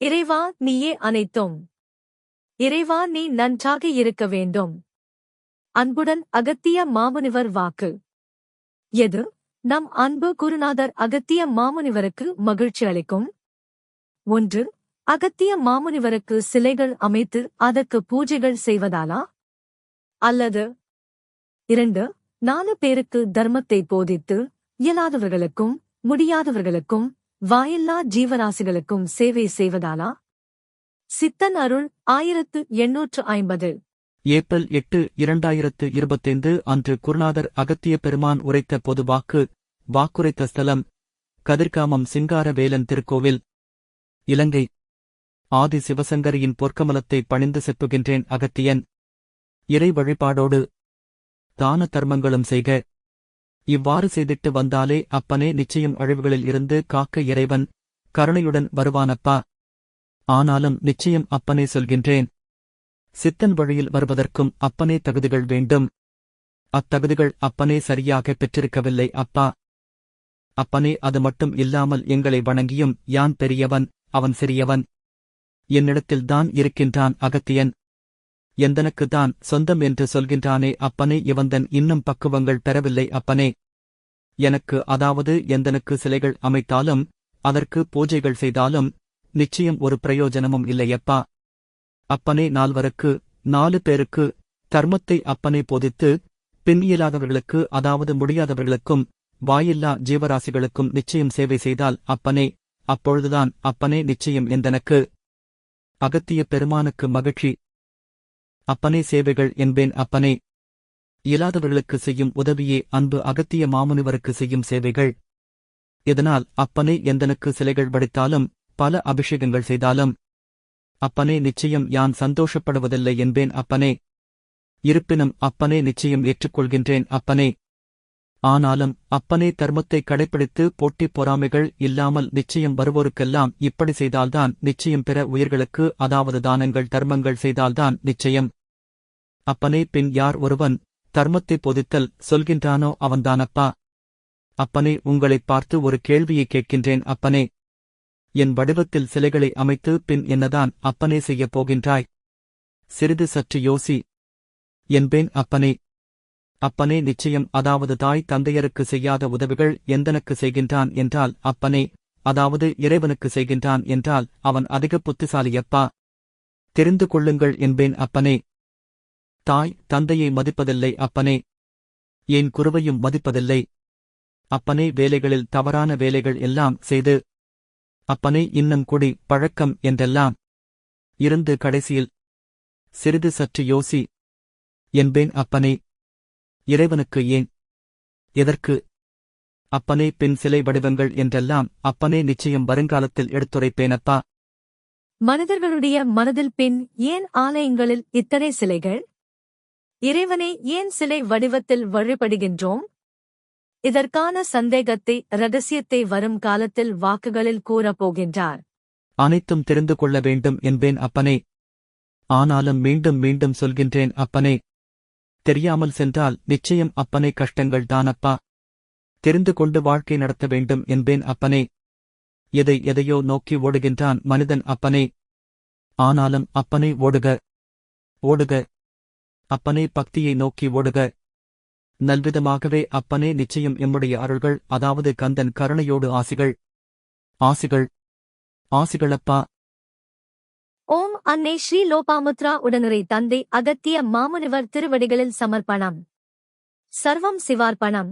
இறைவா நீயே அனைத்தும். இறைவா நீ நன்றாக இருக்க வேண்டும். அன்புடன் அகத்திய மாமுனிவர் வாக்கு. எது நம் அன்பு குருநாதர் அகத்திய மாமுனிவருக்கு மகிழ்ச்சி அளிக்கும்? 1. அகத்திய மாமுனிவருக்கு சிலைகள் அமைத்து அதற்கு பூஜைகள் செய்வதாலா? அல்லது 2. 4 பேருக்கு தர்மத்தை போதித்து இயலாதவர்களுக்கும் முடியாதவர்களுக்கும் வாயில்லா ஜீவராசிகளுக்கும் சேவை செய்வதாலா? சித்தன் அருள் 1850. ஏப்ரல் 8, 2025 அன்று குருநாதர் அகத்திய பெருமான் உரைத்த பொது வாக்கு. வாக்குரைத்த ஸ்தலம் கதிர்காமம் சிங்காரவேலன் திருக்கோவில், இலங்கை. ஆதி சிவசங்கரியின் பொற்கமலத்தை பணிந்து செப்புகின்றேன் அகத்தியன். இறை வழிபாடோடு தான தர்மங்களும் செய்க. இவ்வாறு செய்திட்டு வந்தாலே அப்பனே நிச்சயம் அழிவுகளில் இருந்து காக்க இறைவன் கருணையுடன் வருவானப்பா. ஆனாலும் நிச்சயம் அப்பனே சொல்கின்றேன். சித்தன் வழியில் வருவதற்கும் அப்பனே தகுதிகள் வேண்டும். அத்தகுதிகள் அப்பனே சரியாக பெற்றிருக்கவில்லை அப்பா. அப்பனே அது மட்டும் இல்லாமல் எங்களை வணங்கியும் யான் பெரியவன் அவன் சிறியவன் என்னிடத்தில்தான் இருக்கின்றான் அகத்தியன். எந்தனுக்குத்தான் சொந்தம் என்று சொல்கின்றானே அப்பனே இவந்தன் இன்னும் பக்குவங்கள் பெறவில்லை அப்பனே. எனக்கு அதாவது எந்தனுக்கு சிலைகள் அமைத்தாலும் அதற்கு பூஜைகள் செய்தாலும் நிச்சயம் ஒரு பிரயோஜனமும் இல்லையப்பா. அப்பனே 4 பேருக்கு தர்மத்தை அப்பனே போதித்து பின் இயலாதவர்களுக்கு அதாவது முடியாதவர்களுக்கும் வாயில்லா ஜீவராசிகளுக்கும் நிச்சயம் சேவை செய்தால் அப்பனே, அப்பொழுதுதான் அப்பனே நிச்சயம் எந்தனக்கு. அகத்திய பெருமானுக்கு மகிழ்ச்சி. அப்பனே சேவைகள் என்பேன் அப்பனே. இயலாதவர்களுக்கு செய்யும் உதவியே அன்பு அகத்திய மாமுனிவருக்கு செய்யும் சேவைகள். இதனால் அப்பனே எந்தனுக்கு சிலைகள் வடித்தாலும் பல அபிஷேகங்கள் செய்தாலும் அப்பனே நிச்சயம் யான் சந்தோஷப்படுவதில்லை என்பேன் அப்பனே. இருப்பினும் அப்பனே நிச்சயம் ஏற்றுக்கொள்கின்றேன் அப்பனே. ஆனாலும் அப்பனே தர்மத்தை கடைப்பிடித்து போட்டிப் பொறாமைகள் இல்லாமல் நிச்சயம் வருவோருக்கெல்லாம் இப்படி செய்தால்தான் நிச்சயம் பிற உயிர்களுக்கு அதாவது தானங்கள் தர்மங்கள் செய்தால்தான் நிச்சயம். அப்பனே பின் யார் ஒருவன் தர்மத்தை போதித்தல் சொல்கின்றானோ அவன்தானப்பா. அப்பனே உங்களைப் பார்த்து ஒரு கேள்வியை கேட்கின்றேன் அப்பனே. என் வடிவத்தில் சிலைகளை அமைத்து பின் என்னதான் அப்பனே செய்யப் போகின்றாய்? சிறிது சற்று யோசி என்பேன் அப்பனே. அப்பனே நிச்சயம் அதாவது தாய் தந்தையருக்கு செய்யாத உதவிகள் எந்தனுக்கு செய்கின்றான் என்றால் அப்பனே, அதாவது இறைவனுக்கு செய்கின்றான் என்றால் அவன் அதிக புத்திசாலியப்பா. தெரிந்து கொள்ளுங்கள் என்பேன் அப்பனே. தாய் தந்தையை மதிப்பதில்லை அப்பனே. என் குருவையும் மதிப்பதில்லை அப்பனே. வேலைகளில் தவறான வேலைகள் எல்லாம் செய்து அப்பனே இன்னும் குடி பழக்கம் என்றெல்லாம் இருந்து கடைசியில் சிறிது சற்று யோசி என்பேன் அப்பனே. இறைவனுக்கு ஏன் எதற்கு அப்பனே பின் சிலை வடிவங்கள் என்றெல்லாம் அப்பனே நிச்சயம் வருங்காலத்தில் எடுத்துரைப்பேனப்பா. மனிதர்களுடைய மனதில் பின் ஏன் ஆலயங்களில் இத்தனை சிலைகள்? இறைவனை ஏன் சிலை வடிவத்தில் வழிபடுகின்றோம்? இதற்கான சந்தேகத்தை இரகசியத்தை வரும் காலத்தில் வாக்குகளில் கூறப்போகின்றார். அனைத்தும் தெரிந்து கொள்ள வேண்டும் என்பேன் அப்பனே. ஆனாலும் மீண்டும் மீண்டும் சொல்கின்றேன் அப்பனே. தெரியாமல் சென்றால் நிச்சயம் அப்பனே கஷ்டங்கள் தானப்பா. தெரிந்து கொண்டு வாழ்க்கை நடத்த வேண்டும் என்பேன் அப்பனே. எதையோ நோக்கி ஓடுகின்றான் மனிதன் அப்பனே. ஆனாலும் அப்பனே ஓடுக அப்பனே, பக்தியை நோக்கி ஓடுக. நல்விதமாகவே அப்பனே நிச்சயம் எம்முடைய அருள்கள் அதாவது கந்தன் கருணையோடு ஆசிகளப்பா. ஓம் அன்னை ஸ்ரீ லோபாமுத்ரா உடனுரை தந்தை அகத்திய மாமுனிவர் திருவடிகளில் சமர்ப்பணம். சர்வம் சிவார்ப்பணம்.